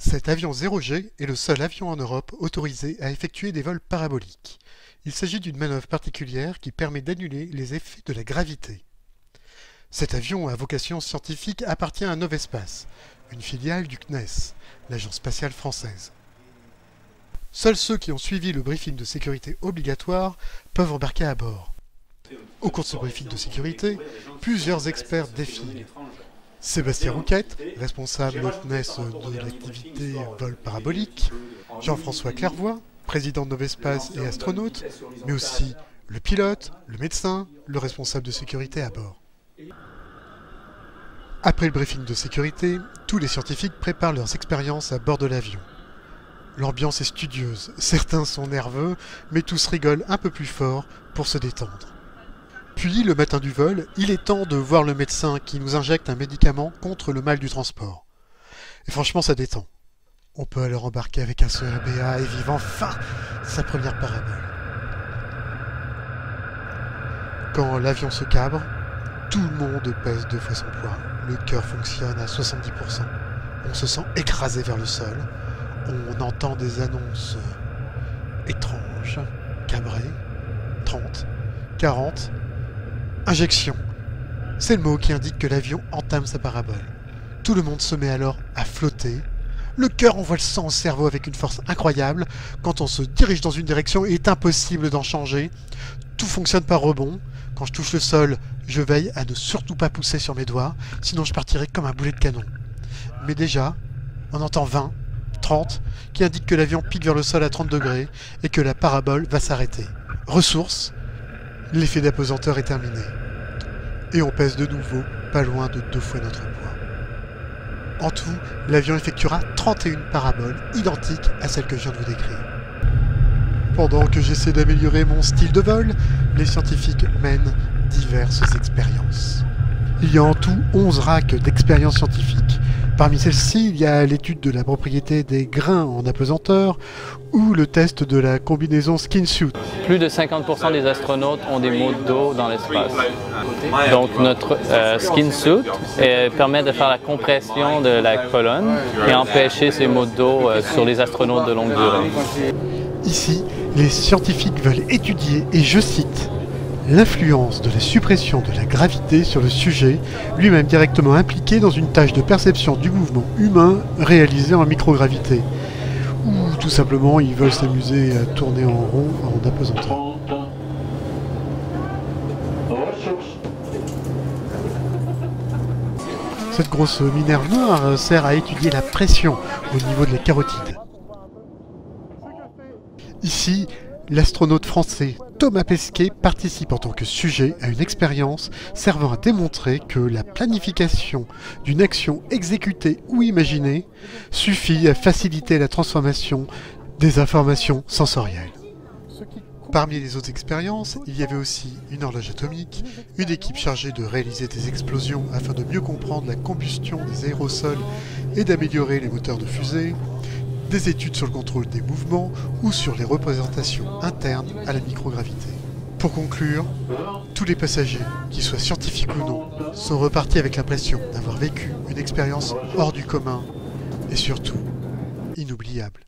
Cet avion 0G est le seul avion en Europe autorisé à effectuer des vols paraboliques. Il s'agit d'une manœuvre particulière qui permet d'annuler les effets de la gravité. Cet avion à vocation scientifique appartient à Novespace, une filiale du CNES, l'Agence spatiale française. Seuls ceux qui ont suivi le briefing de sécurité obligatoire peuvent embarquer à bord. Au cours de ce briefing de sécurité, plusieurs experts défilent. Sébastien Rouquette, responsable au CNES de l'activité vol parabolique, Jean-François Clairvoy, président de Novespace et astronaute, mais aussi le pilote, le médecin, le responsable de sécurité à bord. Après le briefing de sécurité, tous les scientifiques préparent leurs expériences à bord de l'avion. L'ambiance est studieuse, certains sont nerveux, mais tous rigolent un peu plus fort pour se détendre. Puis, le matin du vol, il est temps de voir le médecin qui nous injecte un médicament contre le mal du transport. Et franchement, ça détend. On peut alors embarquer avec un sourire béat et vivre enfin sa première parabole. Quand l'avion se cabre, tout le monde pèse 2 fois son poids. Le cœur fonctionne à 70%. On se sent écrasé vers le sol. On entend des annonces étranges, cabrées, 30, 40... Injection. C'est le mot qui indique que l'avion entame sa parabole. Tout le monde se met alors à flotter. Le cœur envoie le sang au cerveau avec une force incroyable. Quand on se dirige dans une direction, il est impossible d'en changer. Tout fonctionne par rebond. Quand je touche le sol, je veille à ne surtout pas pousser sur mes doigts, sinon je partirai comme un boulet de canon. Mais déjà, on entend 20, 30, qui indique que l'avion pique vers le sol à 30 degrés et que la parabole va s'arrêter. Ressources. L'effet d'apesanteur est terminé. Et on pèse de nouveau pas loin de 2 fois notre poids. En tout, l'avion effectuera 31 paraboles identiques à celles que je viens de vous décrire. Pendant que j'essaie d'améliorer mon style de vol, les scientifiques mènent diverses expériences. Il y a en tout 11 racks d'expériences scientifiques. Parmi celles-ci, il y a l'étude de la propriété des grains en apesanteur ou le test de la combinaison skin suit. Plus de 50% des astronautes ont des maux de dos dans l'espace. Donc notre skin suit permet de faire la compression de la colonne et empêcher ces maux de dos sur les astronautes de longue durée. Ici, les scientifiques veulent étudier, et je cite, l'influence de la suppression de la gravité sur le sujet, lui-même directement impliqué dans une tâche de perception du mouvement humain réalisée en microgravité. Ou tout simplement, ils veulent s'amuser à tourner en rond en apesanteur. Cette grosse minerve noire sert à étudier la pression au niveau de la carotide. Ici, l'astronaute français Thomas Pesquet participe en tant que sujet à une expérience servant à démontrer que la planification d'une action exécutée ou imaginée suffit à faciliter la transformation des informations sensorielles. Parmi les autres expériences, il y avait aussi une horloge atomique, une équipe chargée de réaliser des explosions afin de mieux comprendre la combustion des aérosols et d'améliorer les moteurs de fusée, des études sur le contrôle des mouvements ou sur les représentations internes à la microgravité. Pour conclure, tous les passagers, qu'ils soient scientifiques ou non, sont repartis avec l'impression d'avoir vécu une expérience hors du commun et surtout inoubliable.